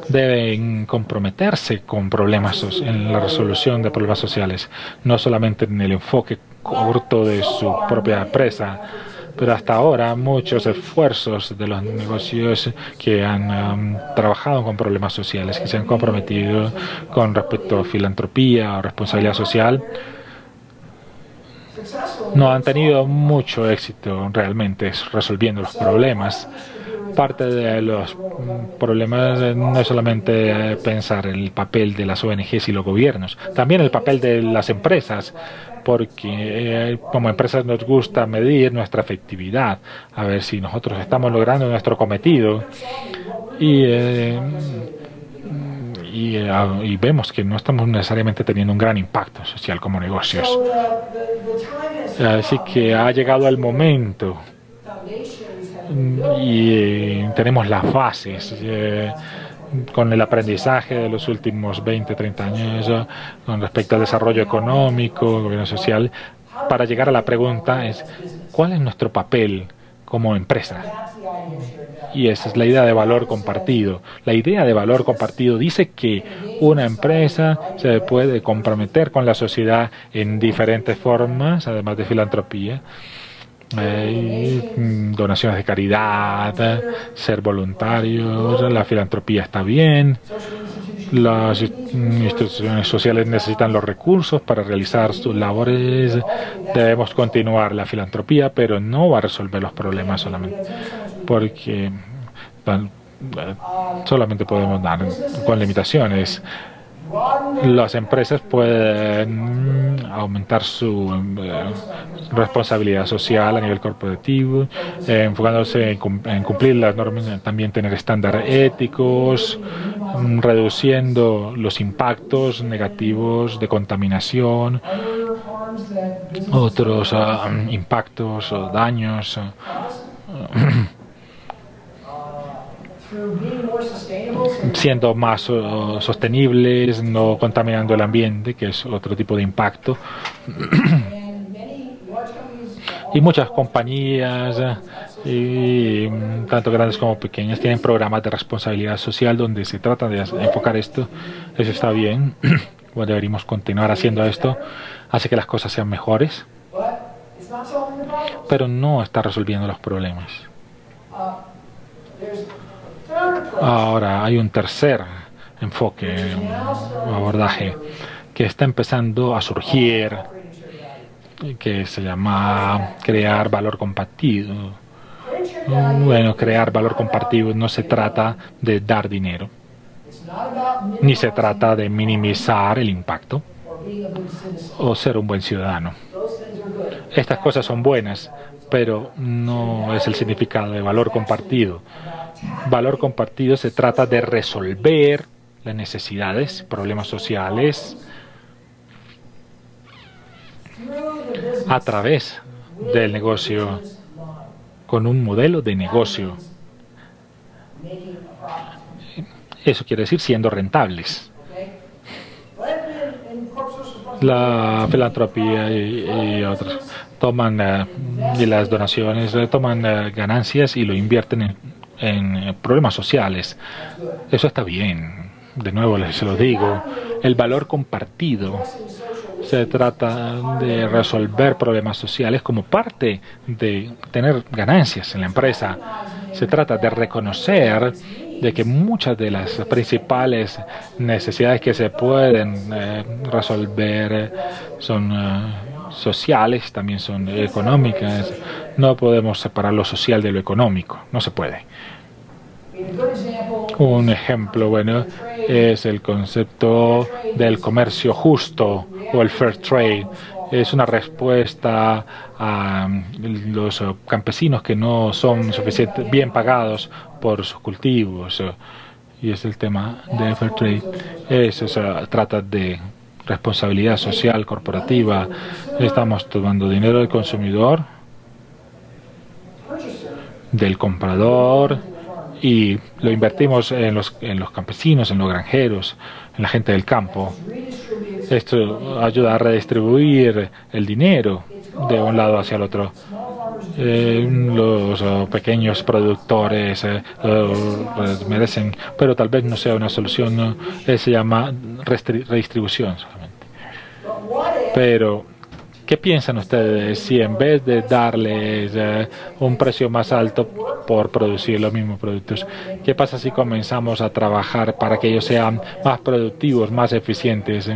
B: deben comprometerse con problemas en la resolución de problemas sociales, no solamente en el enfoque corto de su propia empresa, pero hasta ahora muchos esfuerzos de los negocios que han trabajado con problemas sociales, que se han comprometido con respecto a filantropía o responsabilidad social, no han tenido mucho éxito realmente resolviendo los problemas. Parte de los problemas no es solamente pensar el papel de las ONGs y los gobiernos, también el papel de las empresas, porque como empresas nos gusta medir nuestra efectividad, a ver si nosotros estamos logrando nuestro cometido y vemos que no estamos necesariamente teniendo un gran impacto social como negocios. Así que ha llegado el momento y tenemos las bases con el aprendizaje de los últimos 20, 30 años con respecto al desarrollo económico, gobierno social, para llegar a la pregunta es ¿cuál es nuestro papel como empresa? Y esa es la idea de valor compartido. La idea de valor compartido dice que una empresa se puede comprometer con la sociedad en diferentes formas, además de filantropía. Donaciones de caridad, ser voluntarios, la filantropía está bien, las instituciones sociales necesitan los recursos para realizar sus labores, debemos continuar la filantropía, pero no va a resolver los problemas solamente, porque solamente podemos dar con limitaciones. Las empresas pueden aumentar su responsabilidad social a nivel corporativo, enfocándose en cumplir las normas, también tener estándares éticos, reduciendo los impactos negativos de contaminación, otros impactos o daños. Siendo más sostenibles, no contaminando el ambiente, que es otro tipo de impacto. Y muchas compañías, tanto grandes como pequeñas, tienen programas de responsabilidad social donde se trata de enfocar esto. Eso está bien. Bueno, deberíamos continuar haciendo esto. Hace que las cosas sean mejores, pero no está resolviendo los problemas. Ahora hay un tercer enfoque, un abordaje que está empezando a surgir, que se llama crear valor compartido. Bueno, crear valor compartido no se trata de dar dinero, ni se trata de minimizar el impacto o ser un buen ciudadano. Estas cosas son buenas, pero no es el significado de valor compartido. Valor compartido se trata de resolver las necesidades, problemas sociales a través del negocio, con un modelo de negocio. Eso quiere decir siendo rentables. La filantropía y otros toman y las donaciones toman ganancias y lo invierten en problemas sociales. Eso está bien. De nuevo se lo digo, el valor compartido se trata de resolver problemas sociales como parte de tener ganancias en la empresa. Se trata de reconocer de que muchas de las principales necesidades que se pueden resolver son sociales, también son económicas. No podemos separar lo social de lo económico, no se puede. Un ejemplo bueno es el concepto del comercio justo o el fair trade. Es una respuesta a los campesinos que no son suficientemente bien pagados por sus cultivos. Y es el tema del fair trade. Eso se trata de responsabilidad social corporativa. Estamos tomando dinero del consumidor, del comprador, y lo invertimos en los campesinos, en los granjeros, en la gente del campo. Esto ayuda a redistribuir el dinero de un lado hacia el otro. Los pequeños productores lo merecen, pero tal vez no sea una solución. Se llama redistribución solamente. Pero, ¿Qué piensan ustedes si en vez de darles un precio más alto por producir los mismos productos, qué pasa si comenzamos a trabajar para que ellos sean más productivos, más eficientes?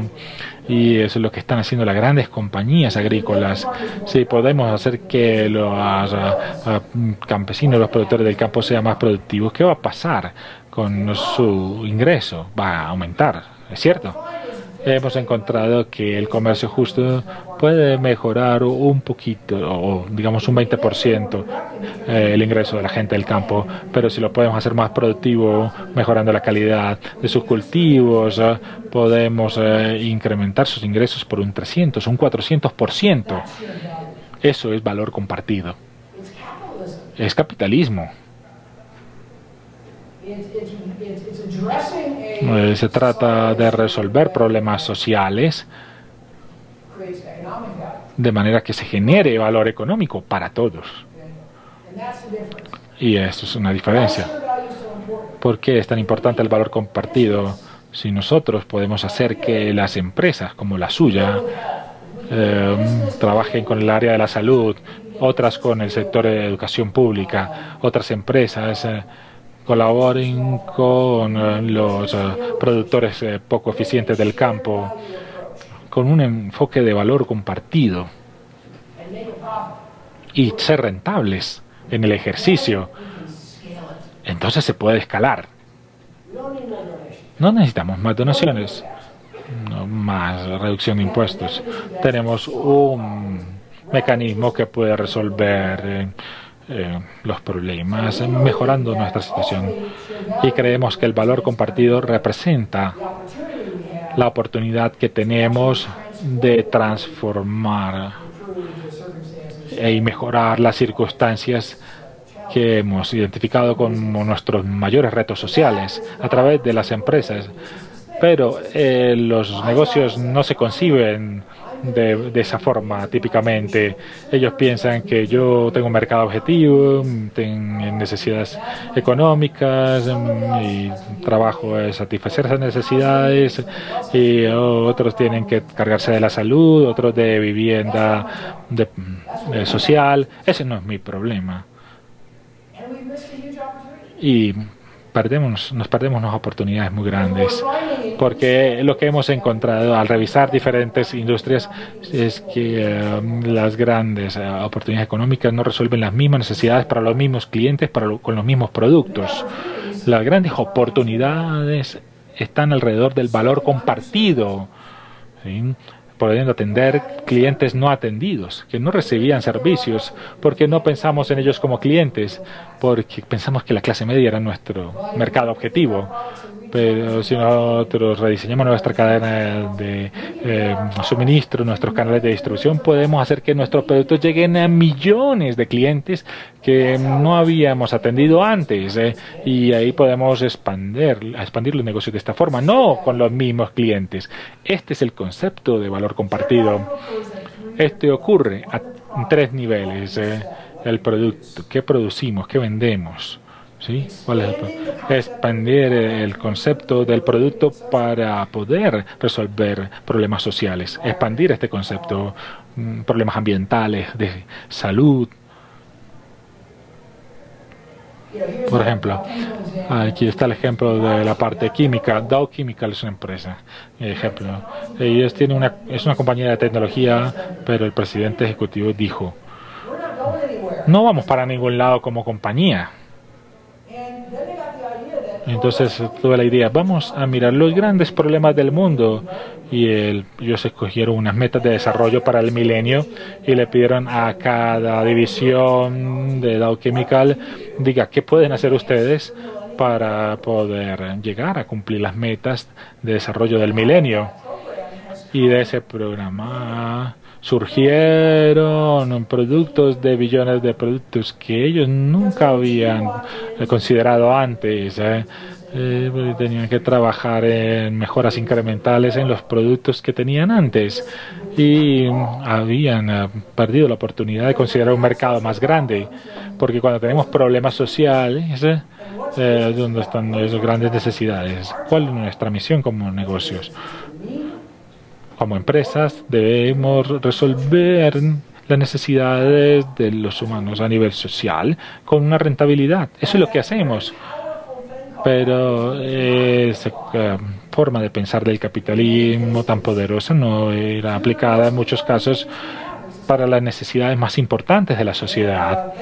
B: Y eso es lo que están haciendo las grandes compañías agrícolas. Si podemos hacer que los campesinos, los productores del campo sean más productivos, ¿qué va a pasar con su ingreso? Va a aumentar, ¿es cierto? Hemos encontrado que el comercio justo puede mejorar un poquito, o digamos un 20%, el ingreso de la gente del campo, pero si lo podemos hacer más productivo, mejorando la calidad de sus cultivos, podemos incrementar sus ingresos por un 300, un 400%. Eso es valor compartido. Es capitalismo. Se trata de resolver problemas sociales de manera que se genere valor económico para todos. Y eso es una diferencia. ¿Por qué es tan importante el valor compartido? Si nosotros podemos hacer que las empresas como la suya trabajen con el área de la salud, otras con el sector de educación pública, otras empresas colaboren con los productores poco eficientes del campo, con un enfoque de valor compartido y ser rentables en el ejercicio, entonces se puede escalar. No necesitamos más donaciones, no más reducción de impuestos. Tenemos un mecanismo que puede resolver los problemas, mejorando nuestra situación. Y creemos que el valor compartido representa la oportunidad que tenemos de transformar y mejorar las circunstancias que hemos identificado como nuestros mayores retos sociales a través de las empresas. Pero los negocios no se conciben de esa forma típicamente. Ellos piensan que yo tengo un mercado objetivo, tengo necesidades económicas, mi trabajo es satisfacer esas necesidades, y otros tienen que cargarse de la salud, otros de vivienda social. Ese no es mi problema. Y nos perdemos unas oportunidades muy grandes, porque lo que hemos encontrado al revisar diferentes industrias es que las grandes oportunidades económicas no resuelven las mismas necesidades para los mismos clientes con los mismos productos. Las grandes oportunidades están alrededor del valor compartido, ¿sí? Pudiendo atender clientes no atendidos, que no recibían servicios, porque no pensamos en ellos como clientes, porque pensamos que la clase media era nuestro mercado objetivo. Pero si nosotros rediseñamos nuestra cadena de suministro, nuestros canales de distribución, podemos hacer que nuestros productos lleguen a millones de clientes que no habíamos atendido antes, y ahí podemos expandir los negocios de esta forma, no con los mismos clientes. Este es el concepto de valor compartido. Este ocurre en tres niveles. El producto, qué producimos, qué vendemos, ¿sí? ¿Cuál es expandir el concepto del producto para poder resolver problemas sociales, expandir este concepto, problemas ambientales, de salud. Por ejemplo, aquí está el ejemplo de la parte química. Dow Chemical es una empresa. Ejemplo, ellos tienen es una compañía de tecnología, pero el presidente ejecutivo dijo: no vamos para ningún lado como compañía. Entonces tuve la idea, vamos a mirar los grandes problemas del mundo, y ellos escogieron unas metas de desarrollo para el milenio y le pidieron a cada división de Dow Chemical, diga, ¿qué pueden hacer ustedes para poder llegar a cumplir las metas de desarrollo del milenio? Y de ese programa surgieron productos de billones de productos que ellos nunca habían considerado antes. Tenían que trabajar en mejoras incrementales en los productos que tenían antes, y habían perdido la oportunidad de considerar un mercado más grande, porque cuando tenemos problemas sociales, ¿dónde están esas grandes necesidades? ¿Cuál es nuestra misión como negocios? como empresas debemos resolver las necesidades de los humanos a nivel social con una rentabilidad. Eso es lo que hacemos. Pero esa forma de pensar del capitalismo tan poderosa no era aplicada en muchos casos para las necesidades más importantes de la sociedad.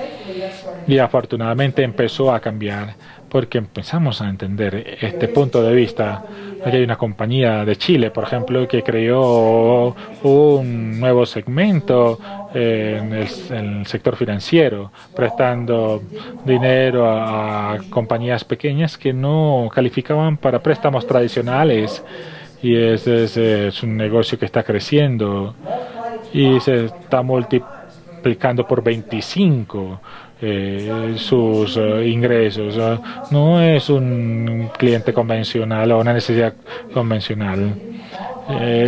B: Y afortunadamente empezó a cambiar porque empezamos a entender este punto de vista. Aquí hay una compañía de Chile, por ejemplo, que creó un nuevo segmento en el sector financiero, prestando dinero a compañías pequeñas que no calificaban para préstamos tradicionales. Y ese es un negocio que está creciendo y se está multiplicando por 25 sus ingresos. No es un cliente convencional o una necesidad convencional.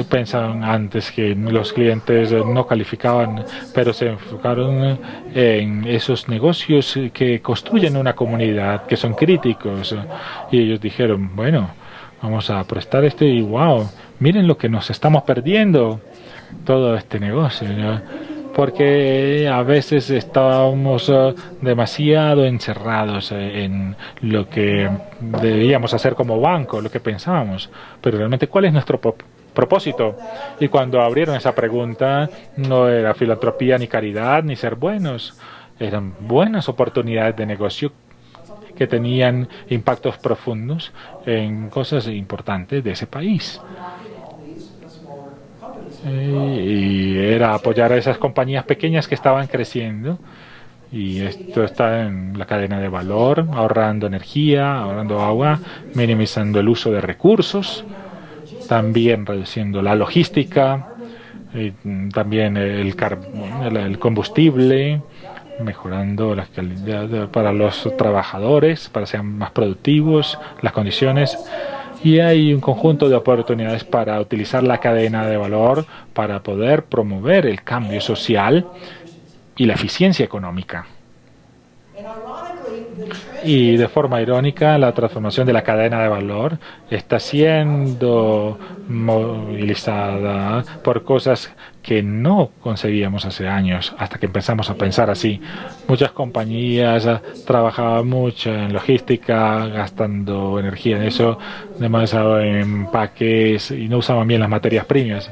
B: Pensaban antes que los clientes no calificaban, pero se enfocaron en esos negocios que construyen una comunidad, que son críticos. Y ellos dijeron, bueno, vamos a prestar esto y wow, miren lo que nos estamos perdiendo, todo este negocio, ¿no? Porque a veces estábamos demasiado encerrados en lo que debíamos hacer como banco, lo que pensábamos, pero realmente ¿cuál es nuestro propósito? Y cuando abrieron esa pregunta, no era filantropía ni caridad ni ser buenos, eran buenas oportunidades de negocio que tenían impactos profundos en cosas importantes de ese país. Y era apoyar a esas compañías pequeñas que estaban creciendo, y esto está en la cadena de valor, ahorrando energía, ahorrando agua, minimizando el uso de recursos, también reduciendo la logística, también el combustible, mejorando la calidad para los trabajadores, para que sean más productivos, las condiciones. Y hay un conjunto de oportunidades para utilizar la cadena de valor para poder promover el cambio social y la eficiencia económica. Y de forma irónica, la transformación de la cadena de valor está siendo movilizada por cosas que no concebíamos hace años, hasta que empezamos a pensar así. Muchas compañías trabajaban mucho en logística, gastando energía en eso, demasiado en empaques, y no usaban bien las materias primas.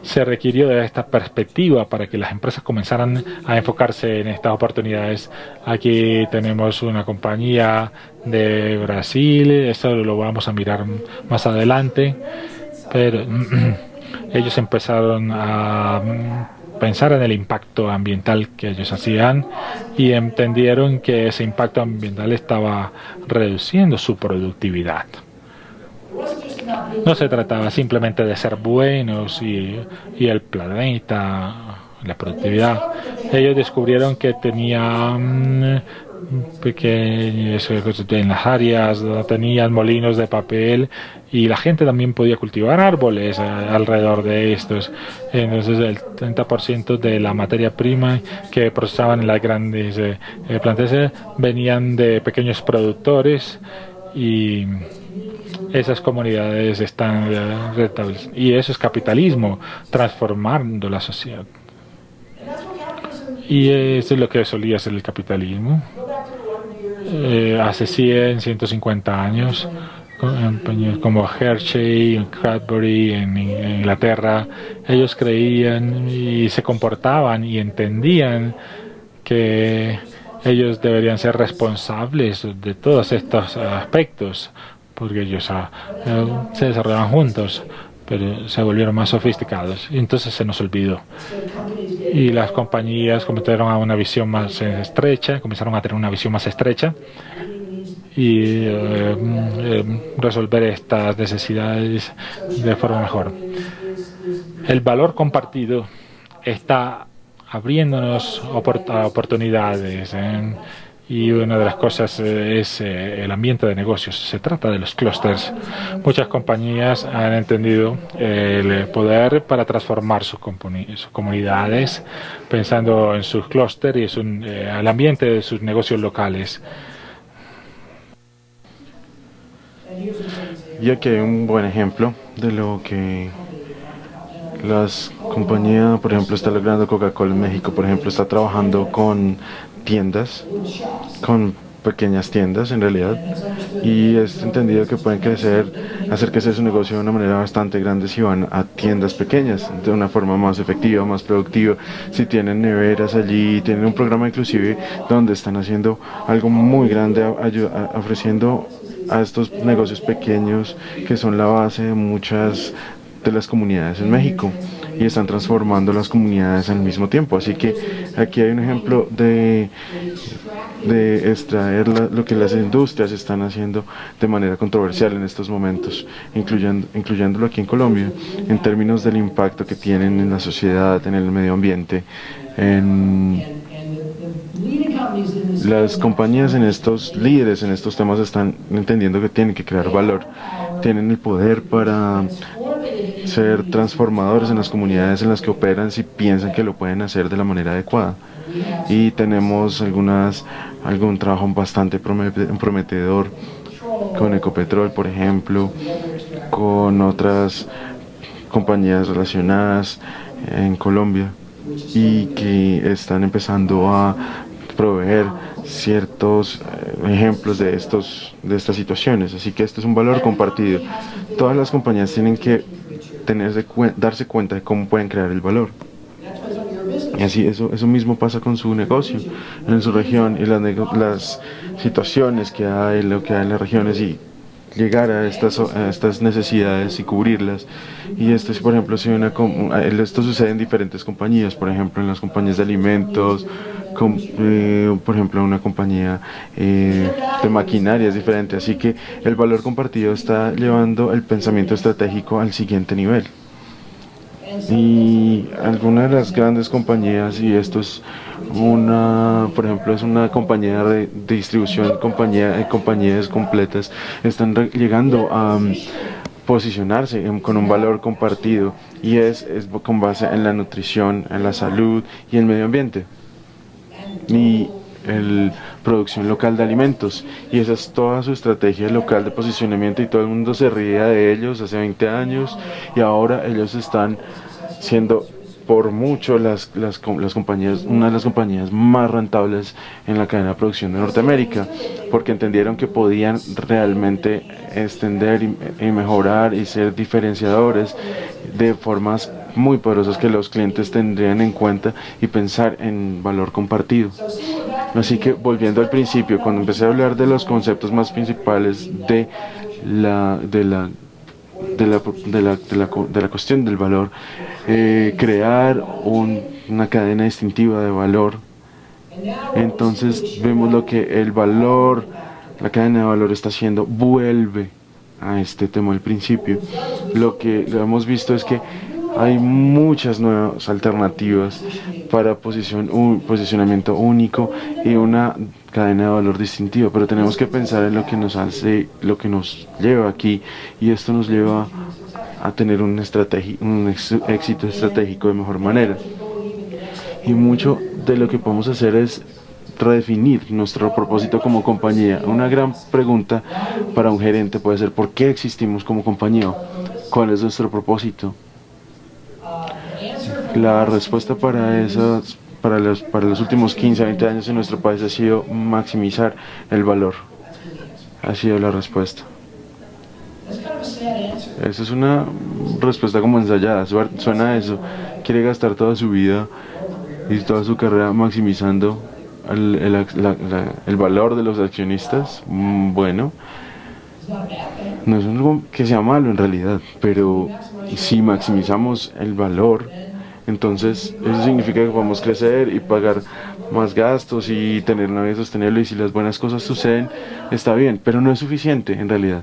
B: Se requirió de esta perspectiva para que las empresas comenzaran a enfocarse en estas oportunidades. Aquí tenemos una compañía de Brasil, eso lo vamos a mirar más adelante, pero ellos empezaron a pensar en el impacto ambiental que ellos hacían y entendieron que ese impacto ambiental estaba reduciendo su productividad. No se trataba simplemente de ser buenos y el planeta, la productividad. Ellos descubrieron que tenían pequeños en las áreas, tenían molinos de papel y la gente también podía cultivar árboles alrededor de estos. Entonces el 30% de la materia prima que procesaban en las grandes plantas venían de pequeños productores, y esas comunidades están rentables. Y eso es capitalismo, transformando la sociedad. Y eso es lo que solía ser el capitalismo. Hace 100, 150 años, compañías como Hershey, Cadbury en Inglaterra, ellos creían y se comportaban y entendían que ellos deberían ser responsables de todos estos aspectos, porque ellos se desarrollaban juntos, pero se volvieron más sofisticados y entonces se nos olvidó. Y las compañías comenzaron a una visión más estrecha, comenzaron a tener una visión más estrecha y resolver estas necesidades de forma mejor. El valor compartido está abriéndonos oportunidades, y una de las cosas es el ambiente de negocios. Se trata de los clústeres. Muchas compañías han entendido el poder para transformar sus comunidades, pensando en sus clústeres y el ambiente de sus negocios locales.
A: Y aquí hay un buen ejemplo de lo que Las compañías, por ejemplo, está logrando Coca-Cola en México, por ejemplo, está trabajando con tiendas, con pequeñas tiendas en realidad, y es entendido que pueden crecer, hacer crecer su negocio de una manera bastante grande si van a tiendas pequeñas, de una forma más efectiva, más productiva, si tienen neveras allí, tienen un programa inclusive donde están haciendo algo muy grande, ofreciendo a estos negocios pequeños que son la base de muchas de las comunidades en México y están transformando las comunidades al mismo tiempo. Así que aquí hay un ejemplo de extraer lo que las industrias están haciendo de manera controversial en estos momentos, incluyéndolo aquí en Colombia, en términos del impacto que tienen en la sociedad, en el medio ambiente, en las compañías, en estos líderes en estos temas están entendiendo que tienen que crear valor, tienen el poder para ser transformadores en las comunidades en las que operan si piensan que lo pueden hacer de la manera adecuada. Y tenemos algún trabajo bastante prometedor con Ecopetrol, por ejemplo, con otras compañías relacionadas en Colombia y que están empezando a proveer ciertos ejemplos de estas situaciones. Así que esto es un valor compartido. Todas las compañías tienen que darse cuenta de cómo pueden crear el valor. Y así eso mismo pasa con su negocio, en su región, y las situaciones que hay, lo que hay en las regiones, y llegar a estas necesidades y cubrirlas. Y esto es, por ejemplo, esto sucede en diferentes compañías, por ejemplo, en las compañías de alimentos, por ejemplo, una compañía de maquinaria es diferente. Así que el valor compartido está llevando el pensamiento estratégico al siguiente nivel. Y algunas de las grandes compañías, y esto es por ejemplo, es una compañía de distribución, compañías completas, están llegando a posicionarse con un valor compartido, y es con base en la nutrición, en la salud y el medio ambiente. Y producción local de alimentos, y esa es toda su estrategia local de posicionamiento, y todo el mundo se ría de ellos hace 20 años, y ahora ellos están siendo por mucho las compañías, una de las compañías más rentables en la cadena de producción de Norteamérica, porque entendieron que podían realmente extender y mejorar y ser diferenciadores de formas muy poderosas que los clientes tendrían en cuenta, y pensar en valor compartido. Así que, volviendo al principio, cuando empecé a hablar de los conceptos más principales de la cuestión del valor, crear una cadena distintiva de valor, entonces vemos lo que la cadena de valor está haciendo, vuelve a este tema al principio. Lo que hemos visto es que hay muchas nuevas alternativas para posicionamiento único y una cadena de valor distintiva, pero tenemos que pensar en lo que nos hace, lo que nos lleva aquí, y esto nos lleva a tener un éxito estratégico de mejor manera. Y mucho de lo que podemos hacer es redefinir nuestro propósito como compañía. Una gran pregunta para un gerente puede ser: ¿por qué existimos como compañía? ¿Cuál es nuestro propósito? La respuesta para los últimos 15 a 20 años en nuestro país ha sido maximizar el valor. Ha sido la respuesta. Esa es una respuesta como ensayada, suena a eso. Quiere gastar toda su vida y toda su carrera maximizando el valor de los accionistas. Bueno, no es algo que sea malo en realidad, pero si maximizamos el valor, entonces eso significa que podemos crecer y pagar más gastos y tener una vida sostenible, y si las buenas cosas suceden, está bien, pero no es suficiente en realidad.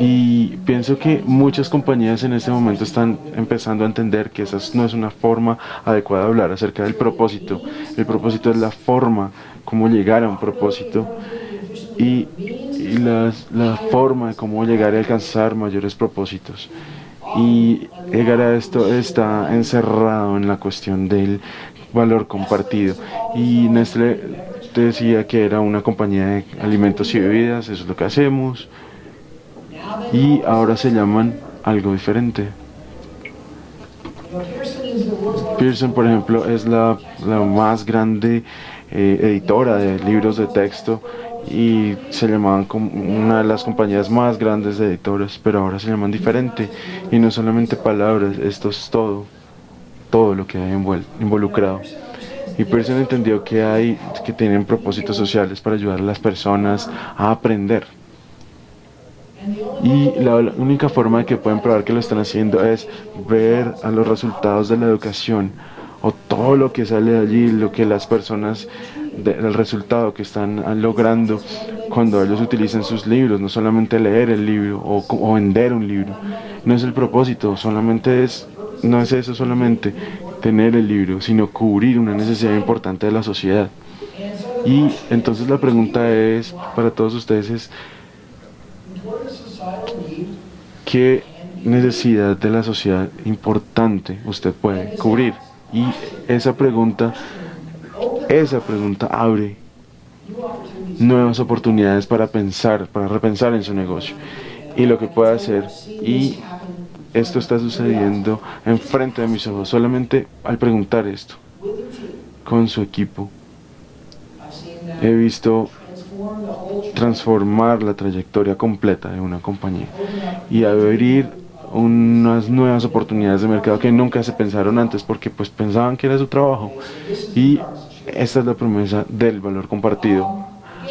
A: Y pienso que muchas compañías en este momento están empezando a entender que esa no es una forma adecuada de hablar acerca del propósito. El propósito es la forma como llegar a un propósito, y la forma de cómo llegar a alcanzar mayores propósitos. Y llegar a esto está encerrado en la cuestión del valor compartido. Y Nestlé te decía que era una compañía de alimentos y bebidas, eso es lo que hacemos. Y ahora se llaman algo diferente. Pearson, por ejemplo, es la más grande editora de libros de texto y se llamaban como una de las compañías más grandes de editores, pero ahora se llaman diferente y no solamente palabras, esto es todo lo que hay involucrado. Y Pearson entendió que tienen propósitos sociales para ayudar a las personas a aprender. Y la única forma de que pueden probar que lo están haciendo es ver a los resultados de la educación o todo lo que sale de allí, lo que las personas, el resultado que están logrando cuando ellos utilizan sus libros, no solamente leer el libro o vender un libro. No es el propósito, no es eso solamente tener el libro, sino cubrir una necesidad importante de la sociedad. Y entonces la pregunta es, para todos ustedes es, ¿qué necesidad de la sociedad importante usted puede cubrir? Y esa pregunta abre nuevas oportunidades para pensar, para repensar en su negocio y lo que puede hacer. Y esto está sucediendo enfrente de mis ojos, solamente al preguntar esto con su equipo. He visto transformar la trayectoria completa de una compañía y abrir unas nuevas oportunidades de mercado que nunca se pensaron antes porque pues pensaban que era su trabajo. Y esta es la promesa del valor compartido.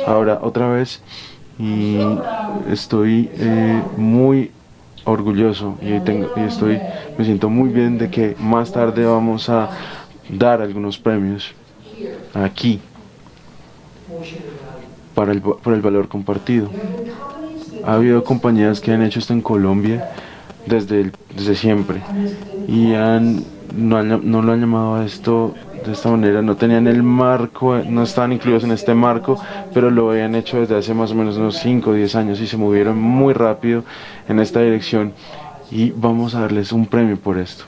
A: Ahora otra vez, y estoy muy orgulloso me siento muy bien de que más tarde vamos a dar algunos premios aquí por el valor compartido. Ha habido compañías que han hecho esto en Colombia desde siempre y no lo han llamado a esto de esta manera, no tenían el marco, no estaban incluidos en este marco, pero lo habían hecho desde hace más o menos unos 5 o 10 años y se movieron muy rápido en esta dirección y vamos a darles un premio por esto.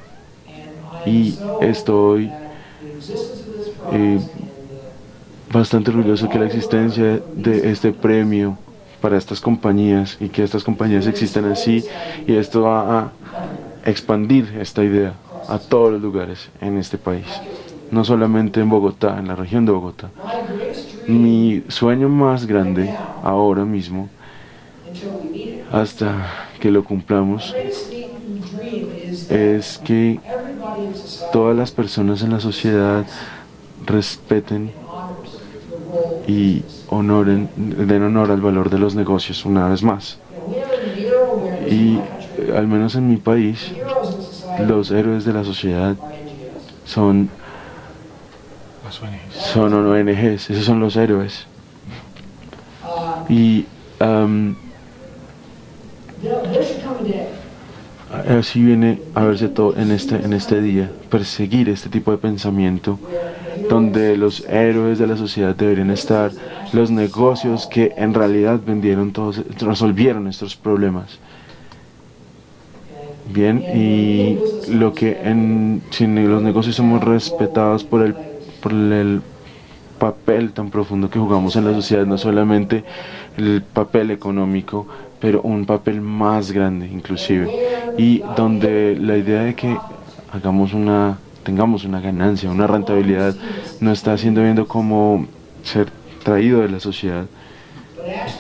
A: Y estoy bastante orgulloso que la existencia de este premio para estas compañías y que estas compañías existen así, y esto va a expandir esta idea a todos los lugares en este país, no solamente en Bogotá, en la región de Bogotá. Mi sueño más grande ahora mismo, hasta que lo cumplamos, es que todas las personas en la sociedad respeten y den honor al valor de los negocios una vez más. Y al menos en mi país, los héroes de la sociedad son ONGs, esos son los héroes. Y así viene a verse todo en este día, perseguir este tipo de pensamiento, donde los héroes de la sociedad deberían estar los negocios que en realidad resolvieron estos problemas. Bien, y si los negocios somos respetados por el papel tan profundo que jugamos en la sociedad, no solamente el papel económico, pero un papel más grande inclusive, y donde la idea de que tengamos una ganancia, una rentabilidad, no está siendo viendo como ser traído de la sociedad,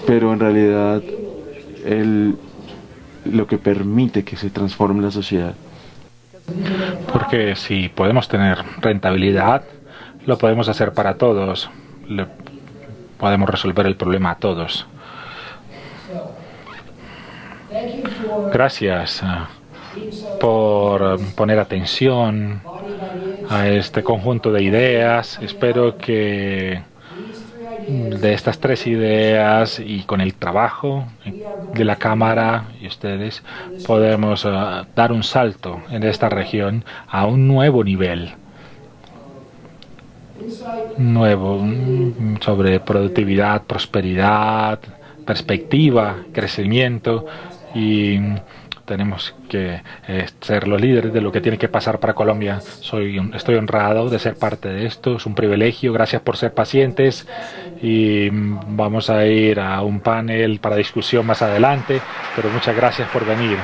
A: pero en realidad lo que permite que se transforme la sociedad.
B: Porque si podemos tener rentabilidad, lo podemos hacer para todos, podemos resolver el problema a todos. Gracias por poner atención a este conjunto de ideas. Espero que de estas 3 ideas y con el trabajo de la Cámara y ustedes podemos dar un salto en esta región a un nuevo nivel, sobre productividad, prosperidad, perspectiva, crecimiento, y tenemos que ser los líderes de lo que tiene que pasar para Colombia. Estoy honrado de ser parte de esto, es un privilegio. Gracias por ser pacientes y vamos a ir a un panel para discusión más adelante, pero muchas gracias por venir.